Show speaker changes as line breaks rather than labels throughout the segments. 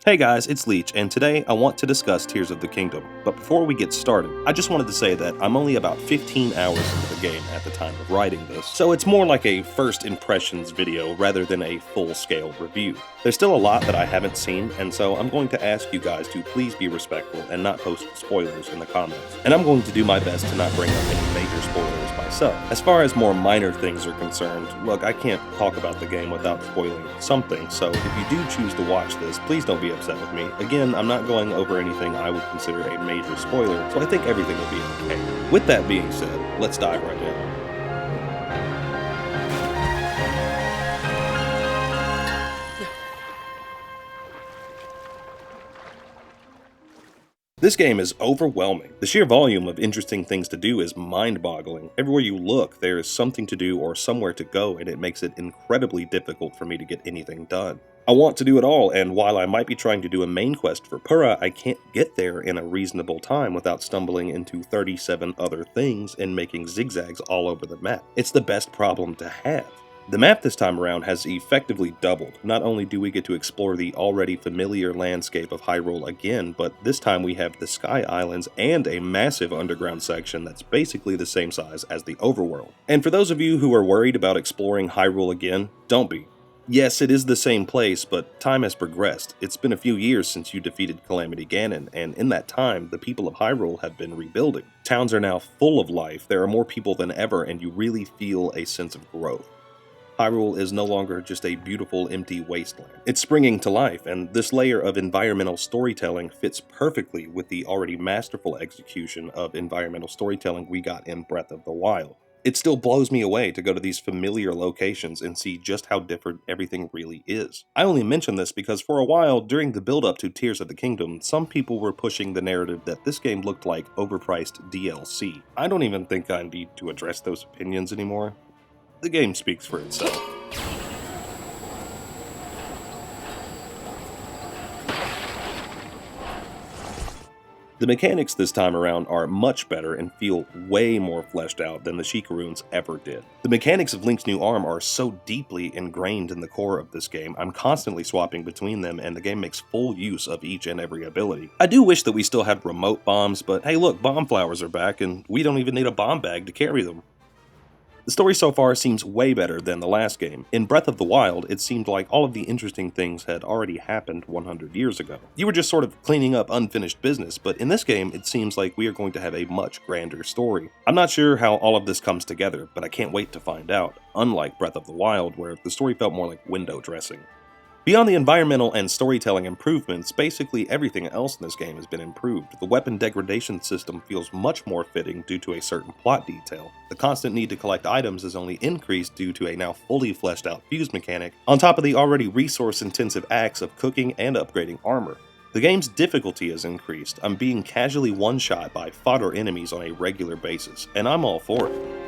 Hey guys, it's Leech, and today I want to discuss Tears of the Kingdom. But before we get started, I just wanted to say that I'm only about 15 hours into the game at the time of writing this, so it's more like a first impressions video rather than a full-scale review. There's still a lot that I haven't seen, and so I'm going to ask you guys to please be respectful and not post spoilers in the comments. And I'm going to do my best to not bring up any major spoilers myself. As far as more minor things are concerned, look, I can't talk about the game without spoiling something, so if you do choose to watch this, please don't be upset with me. Again, I'm not going over anything I would consider a major spoiler, so I think everything will be okay. With that being said, let's dive right in. This game is overwhelming. The sheer volume of interesting things to do is mind-boggling. Everywhere you look, there is something to do or somewhere to go, and it makes it incredibly difficult for me to get anything done. I want to do it all, and while I might be trying to do a main quest for Pura, I can't get there in a reasonable time without stumbling into 37 other things and making zigzags all over the map. It's the best problem to have. The map this time around has effectively doubled. Not only do we get to explore the already familiar landscape of Hyrule again, but this time we have the Sky Islands and a massive underground section that's basically the same size as the overworld. And for those of you who are worried about exploring Hyrule again, don't be. Yes, it is the same place, but time has progressed. It's been a few years since you defeated Calamity Ganon, and in that time, the people of Hyrule have been rebuilding. Towns are now full of life, there are more people than ever, and you really feel a sense of growth. Hyrule is no longer just a beautiful, empty wasteland. It's springing to life, and this layer of environmental storytelling fits perfectly with the already masterful execution of environmental storytelling we got in Breath of the Wild. It still blows me away to go to these familiar locations and see just how different everything really is. I only mention this because for a while, during the build-up to Tears of the Kingdom, some people were pushing the narrative that this game looked like overpriced DLC. I don't even think I need to address those opinions anymore. The game speaks for itself. The mechanics this time around are much better and feel way more fleshed out than the Sheikah runes ever did. The mechanics of Link's new arm are so deeply ingrained in the core of this game, I'm constantly swapping between them and the game makes full use of each and every ability. I do wish that we still had remote bombs, but hey look, bomb flowers are back and we don't even need a bomb bag to carry them. The story so far seems way better than the last game. In Breath of the Wild, it seemed like all of the interesting things had already happened 100 years ago. You were just sort of cleaning up unfinished business, but in this game, it seems like we are going to have a much grander story. I'm not sure how all of this comes together, but I can't wait to find out, unlike Breath of the Wild, where the story felt more like window dressing. Beyond the environmental and storytelling improvements, basically everything else in this game has been improved. The weapon degradation system feels much more fitting due to a certain plot detail. The constant need to collect items is only increased due to a now fully fleshed out fuse mechanic, on top of the already resource-intensive acts of cooking and upgrading armor. The game's difficulty has increased. I'm being casually one-shot by fodder enemies on a regular basis, and I'm all for it.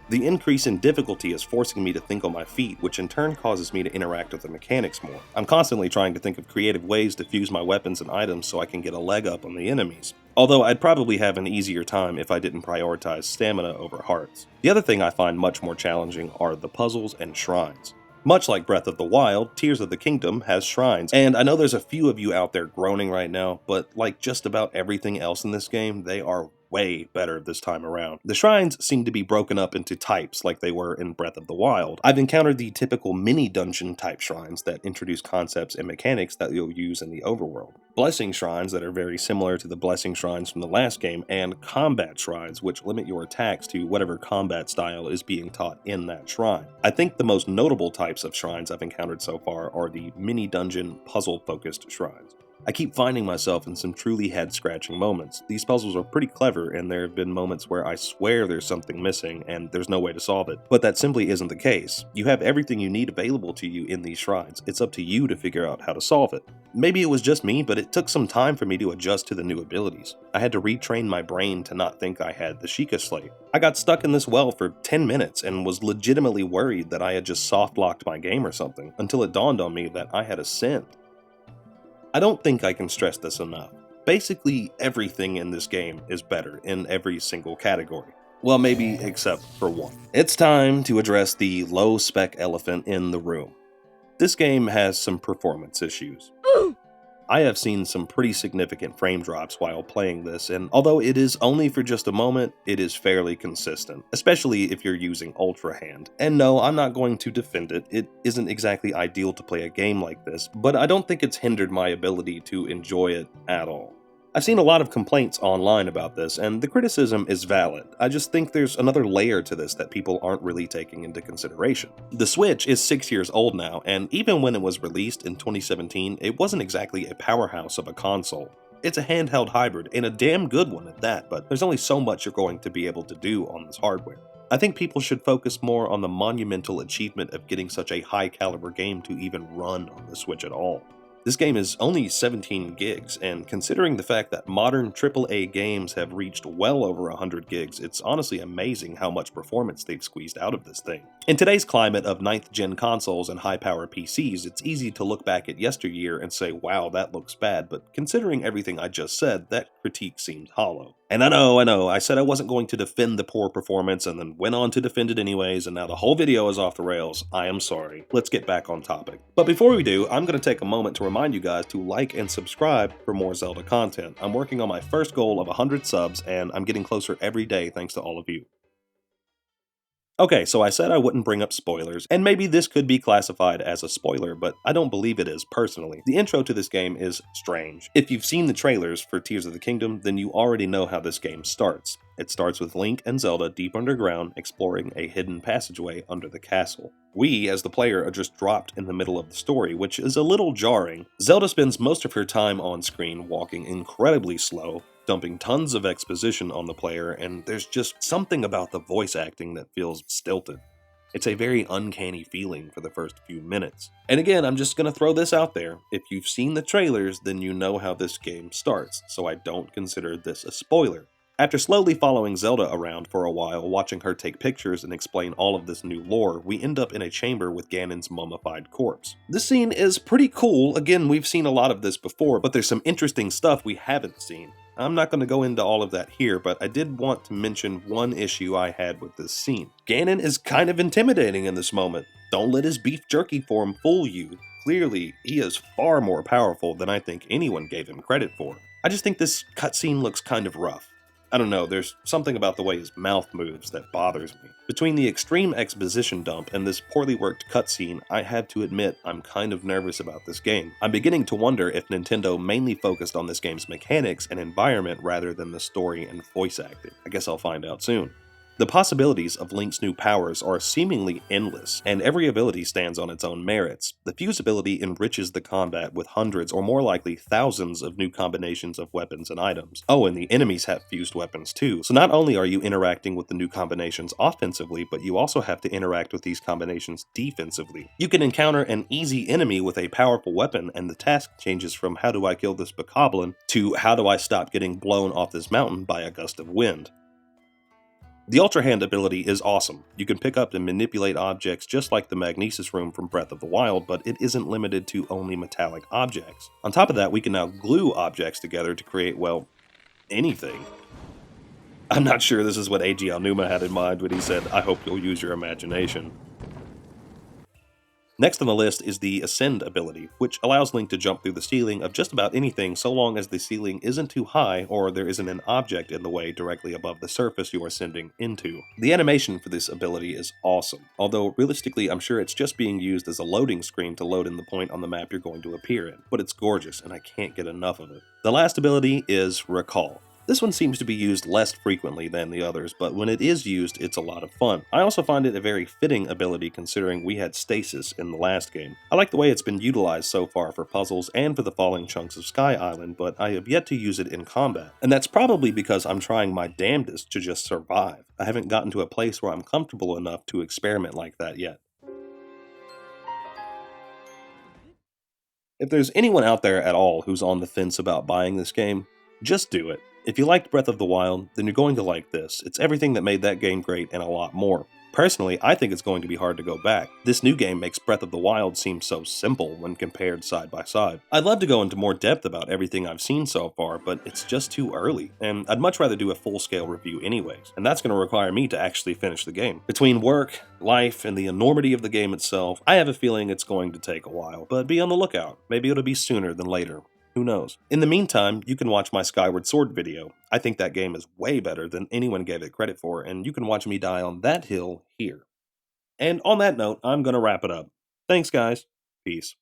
The increase in difficulty is forcing me to think on my feet, which in turn causes me to interact with the mechanics more. I'm constantly trying to think of creative ways to fuse my weapons and items so I can get a leg up on the enemies. Although I'd probably have an easier time if I didn't prioritize stamina over hearts. The other thing I find much more challenging are the puzzles and shrines. Much like Breath of the Wild, Tears of the Kingdom has shrines, and I know there's a few of you out there groaning right now, but like just about everything else in this game, they are way better this time around. The shrines seem to be broken up into types like they were in Breath of the Wild. I've encountered the typical mini-dungeon type shrines that introduce concepts and mechanics that you'll use in the overworld. Blessing shrines that are very similar to the blessing shrines from the last game, and combat shrines which limit your attacks to whatever combat style is being taught in that shrine. I think the most notable types of shrines I've encountered so far are the mini-dungeon puzzle-focused shrines. I keep finding myself in some truly head-scratching moments. These puzzles are pretty clever, and there have been moments where I swear there's something missing and there's no way to solve it. But that simply isn't the case. You have everything you need available to you in these shrines. It's up to you to figure out how to solve it. Maybe it was just me, but it took some time for me to adjust to the new abilities. I had to retrain my brain to not think I had the Sheikah Slate. I got stuck in this well for 10 minutes and was legitimately worried that I had just soft-locked my game or something, until it dawned on me that I had ascended. I don't think I can stress this enough. Basically, everything in this game is better in every single category. Well, maybe except for one. It's time to address the low-spec elephant in the room. This game has some performance issues. I have seen some pretty significant frame drops while playing this, and although it is only for just a moment, it is fairly consistent, especially if you're using Ultra Hand. And no, I'm not going to defend it. It isn't exactly ideal to play a game like this, but I don't think it's hindered my ability to enjoy it at all. I've seen a lot of complaints online about this, and the criticism is valid. I just think there's another layer to this that people aren't really taking into consideration. The Switch is 6 years old now, and even when it was released in 2017, it wasn't exactly a powerhouse of a console. It's a handheld hybrid, and a damn good one at that, but there's only so much you're going to be able to do on this hardware. I think people should focus more on the monumental achievement of getting such a high-caliber game to even run on the Switch at all. This game is only 17 gigs, and considering the fact that modern AAA games have reached well over 100 gigs, it's honestly amazing how much performance they've squeezed out of this thing. In today's climate of 9th gen consoles and high-power PCs, it's easy to look back at yesteryear and say, wow, that looks bad, but considering everything I just said, that critique seems hollow. And I know, I said I wasn't going to defend the poor performance and then went on to defend it anyways, and now the whole video is off the rails. I am sorry. Let's get back on topic. But before we do, I'm going to take a moment to remind you guys to like and subscribe for more Zelda content. I'm working on my first goal of 100 subs, and I'm getting closer every day thanks to all of you. Okay, so I said I wouldn't bring up spoilers, and maybe this could be classified as a spoiler, but I don't believe it is personally. The intro to this game is strange. If you've seen the trailers for Tears of the Kingdom, then you already know how this game starts. It starts with Link and Zelda deep underground exploring a hidden passageway under the castle. We, as the player, are just dropped in the middle of the story, which is a little jarring. Zelda spends most of her time on screen walking incredibly slow, dumping tons of exposition on the player, and there's just something about the voice acting that feels stilted. It's a very uncanny feeling for the first few minutes. And again, I'm just gonna throw this out there. If you've seen the trailers, then you know how this game starts, so I don't consider this a spoiler. After slowly following Zelda around for a while, watching her take pictures and explain all of this new lore, we end up in a chamber with Ganon's mummified corpse. This scene is pretty cool. Again, we've seen a lot of this before, but there's some interesting stuff we haven't seen. I'm not going to go into all of that here, but I did want to mention one issue I had with this scene. Ganon is kind of intimidating in this moment. Don't let his beef jerky form fool you. Clearly, he is far more powerful than I think anyone gave him credit for. I just think this cutscene looks kind of rough. I don't know, there's something about the way his mouth moves that bothers me. Between the extreme exposition dump and this poorly worked cutscene, I had to admit I'm kind of nervous about this game. I'm beginning to wonder if Nintendo mainly focused on this game's mechanics and environment rather than the story and voice acting. I guess I'll find out soon. The possibilities of Link's new powers are seemingly endless, and every ability stands on its own merits. The fuse ability enriches the combat with hundreds or more likely thousands of new combinations of weapons and items. Oh, and the enemies have fused weapons too, so not only are you interacting with the new combinations offensively, but you also have to interact with these combinations defensively. You can encounter an easy enemy with a powerful weapon, and the task changes from how do I kill this bokoblin to how do I stop getting blown off this mountain by a gust of wind. The Ultra Hand ability is awesome. You can pick up and manipulate objects just like the Magnesis Room from Breath of the Wild, but it isn't limited to only metallic objects. On top of that, we can now glue objects together to create, well, anything. I'm not sure this is what Eiji Aonuma had in mind when he said, "I hope you'll use your imagination." Next on the list is the Ascend ability, which allows Link to jump through the ceiling of just about anything so long as the ceiling isn't too high or there isn't an object in the way directly above the surface you are ascending into. The animation for this ability is awesome, although realistically I'm sure it's just being used as a loading screen to load in the point on the map you're going to appear in, but it's gorgeous and I can't get enough of it. The last ability is Recall. This one seems to be used less frequently than the others, but when it is used, it's a lot of fun. I also find it a very fitting ability considering we had stasis in the last game. I like the way it's been utilized so far for puzzles and for the falling chunks of Sky Island, but I have yet to use it in combat. And that's probably because I'm trying my damnedest to just survive. I haven't gotten to a place where I'm comfortable enough to experiment like that yet. If there's anyone out there at all who's on the fence about buying this game, just do it. If you liked Breath of the Wild, then you're going to like this. It's everything that made that game great and a lot more. Personally, I think it's going to be hard to go back. This new game makes Breath of the Wild seem so simple when compared side by side. I'd love to go into more depth about everything I've seen so far, but it's just too early, and I'd much rather do a full-scale review anyways, and that's going to require me to actually finish the game. Between work, life, and the enormity of the game itself, I have a feeling it's going to take a while, but be on the lookout. Maybe it'll be sooner than later. Who knows? In the meantime, you can watch my Skyward Sword video. I think that game is way better than anyone gave it credit for, and you can watch me die on that hill here. And on that note, I'm going to wrap it up. Thanks, guys. Peace.